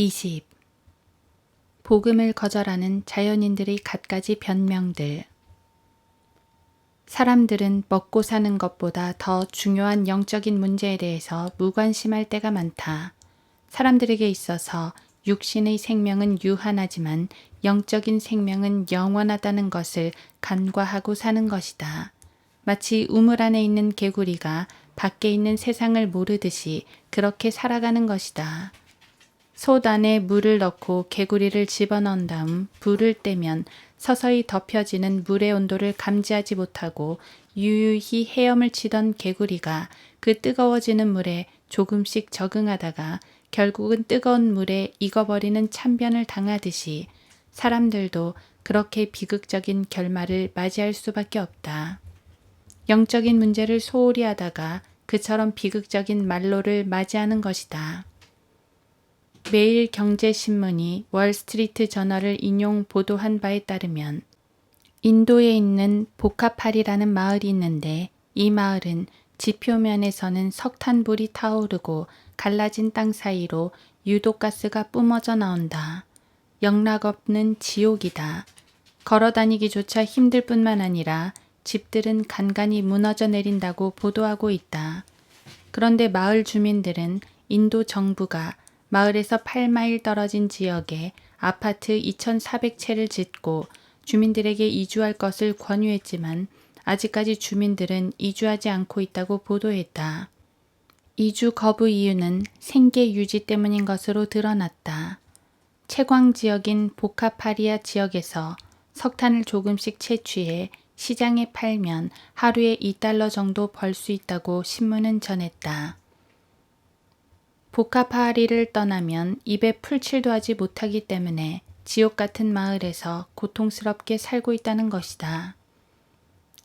20. 복음을 거절하는 자연인들의 갖가지 변명들. 사람들은 먹고 사는 것보다 더 중요한 영적인 문제에 대해서 무관심할 때가 많다. 사람들에게 있어서 육신의 생명은 유한하지만 영적인 생명은 영원하다는 것을 간과하고 사는 것이다. 마치 우물 안에 있는 개구리가 밖에 있는 세상을 모르듯이 그렇게 살아가는 것이다. 솥 안에 물을 넣고 개구리를 집어넣은 다음 불을 떼면 서서히 덮여지는 물의 온도를 감지하지 못하고 유유히 헤엄을 치던 개구리가 그 뜨거워지는 물에 조금씩 적응하다가 결국은 뜨거운 물에 익어버리는 참변을 당하듯이 사람들도 그렇게 비극적인 결말을 맞이할 수밖에 없다. 영적인 문제를 소홀히 하다가 그처럼 비극적인 말로를 맞이하는 것이다. 매일 경제신문이 월스트리트 저널을 인용 보도한 바에 따르면 인도에 있는 보카팔이라는 마을이 있는데 이 마을은 지표면에서는 석탄불이 타오르고 갈라진 땅 사이로 유독가스가 뿜어져 나온다. 영락없는 지옥이다. 걸어다니기조차 힘들 뿐만 아니라 집들은 간간히 무너져 내린다고 보도하고 있다. 그런데 마을 주민들은 인도 정부가 마을에서 8마일 떨어진 지역에 아파트 2,400채를 짓고 주민들에게 이주할 것을 권유했지만 아직까지 주민들은 이주하지 않고 있다고 보도했다. 이주 거부 이유는 생계 유지 때문인 것으로 드러났다. 채광 지역인 보카파리아 지역에서 석탄을 조금씩 채취해 시장에 팔면 하루에 $2 정도 벌 수 있다고 신문은 전했다. 보카파리를 떠나면 입에 풀칠도 하지 못하기 때문에 지옥 같은 마을에서 고통스럽게 살고 있다는 것이다.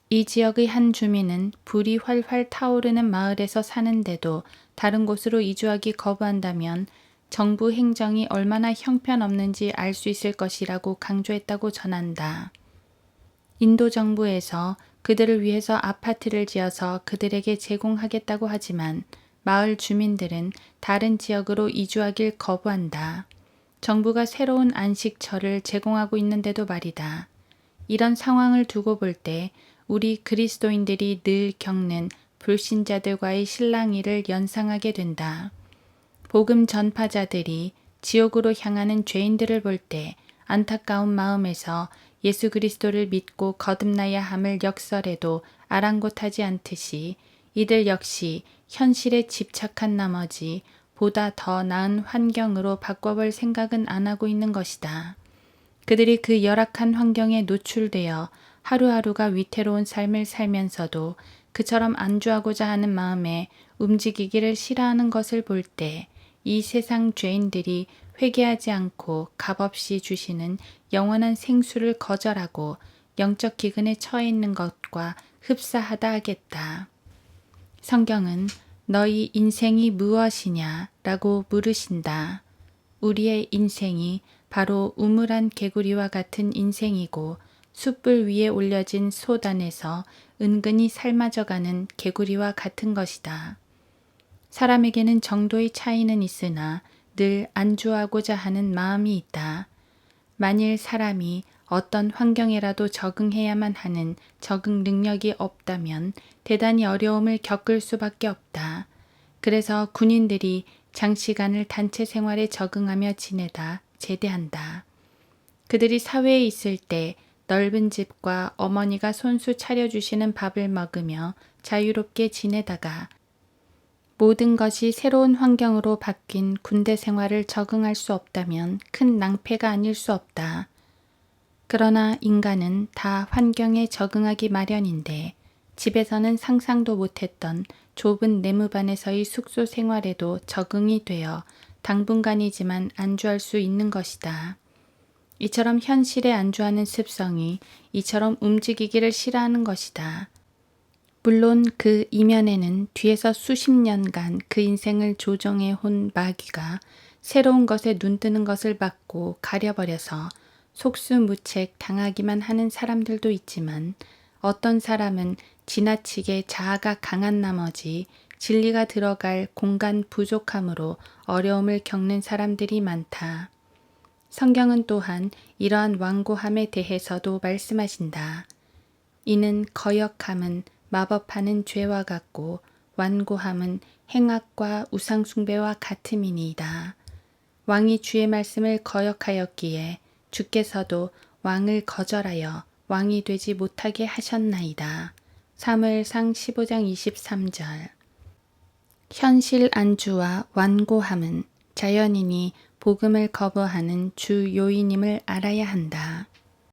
이 지역의 한 주민은 불이 활활 타오르는 마을에서 사는데도 다른 곳으로 이주하기 거부한다면 정부 행정이 얼마나 형편없는지 알 수 있을 것이라고 강조했다고 전한다. 인도 정부에서 그들을 위해서 아파트를 지어서 그들에게 제공하겠다고 하지만 마을 주민들은 다른 지역으로 이주하길 거부한다. 정부가 새로운 안식처를 제공하고 있는데도 말이다. 이런 상황을 두고 볼 때 우리 그리스도인들이 늘 겪는 불신자들과의 실랑이를 연상하게 된다. 복음 전파자들이 지옥으로 향하는 죄인들을 볼 때 안타까운 마음에서 예수 그리스도를 믿고 거듭나야 함을 역설해도 아랑곳하지 않듯이 이들 역시 현실에 집착한 나머지 보다 더 나은 환경으로 바꿔볼 생각은 안 하고 있는 것이다. 그들이 그 열악한 환경에 노출되어 하루하루가 위태로운 삶을 살면서도 그처럼 안주하고자 하는 마음에 움직이기를 싫어하는 것을 볼 때 이 세상 죄인들이 회개하지 않고 값없이 주시는 영원한 생수를 거절하고 영적 기근에 처해 있는 것과 흡사하다 하겠다. 성경은 너희 인생이 무엇이냐 라고 물으신다. 우리의 인생이 바로 우물안 개구리와 같은 인생이고 숯불 위에 올려진 솥 안에서 은근히 삶아져가는 개구리와 같은 것이다. 사람에게는 정도의 차이는 있으나 늘 안주하고자 하는 마음이 있다. 만일 사람이 어떤 환경에라도 적응해야만 하는 적응 능력이 없다면 대단히 어려움을 겪을 수밖에 없다. 그래서 군인들이 장시간을 단체 생활에 적응하며 지내다 제대한다. 그들이 사회에 있을 때 넓은 집과 어머니가 손수 차려주시는 밥을 먹으며 자유롭게 지내다가 모든 것이 새로운 환경으로 바뀐 군대 생활을 적응할 수 없다면 큰 낭패가 아닐 수 없다. 그러나 인간은 다 환경에 적응하기 마련인데 집에서는 상상도 못했던 좁은 내무반에서의 숙소 생활에도 적응이 되어 당분간이지만 안주할 수 있는 것이다. 이처럼 현실에 안주하는 습성이 이처럼 움직이기를 싫어하는 것이다. 물론 그 이면에는 뒤에서 수십 년간 그 인생을 조종해 온 마귀가 새로운 것에 눈뜨는 것을 막고 가려버려서 속수무책 당하기만 하는 사람들도 있지만 어떤 사람은 지나치게 자아가 강한 나머지 진리가 들어갈 공간 부족함으로 어려움을 겪는 사람들이 많다. 성경은 또한 이러한 완고함에 대해서도 말씀하신다. 이는 거역함은 마법하는 죄와 같고 완고함은 행악과 우상숭배와 같음이니이다. 왕이 주의 말씀을 거역하였기에 주께서도 왕을 거절하여 왕이 되지 못하게 하셨나이다. 사무엘상 15장 23절. 현실 안주와 완고함은 자연인이 복음을 거부하는 주 요인임을 알아야 한다.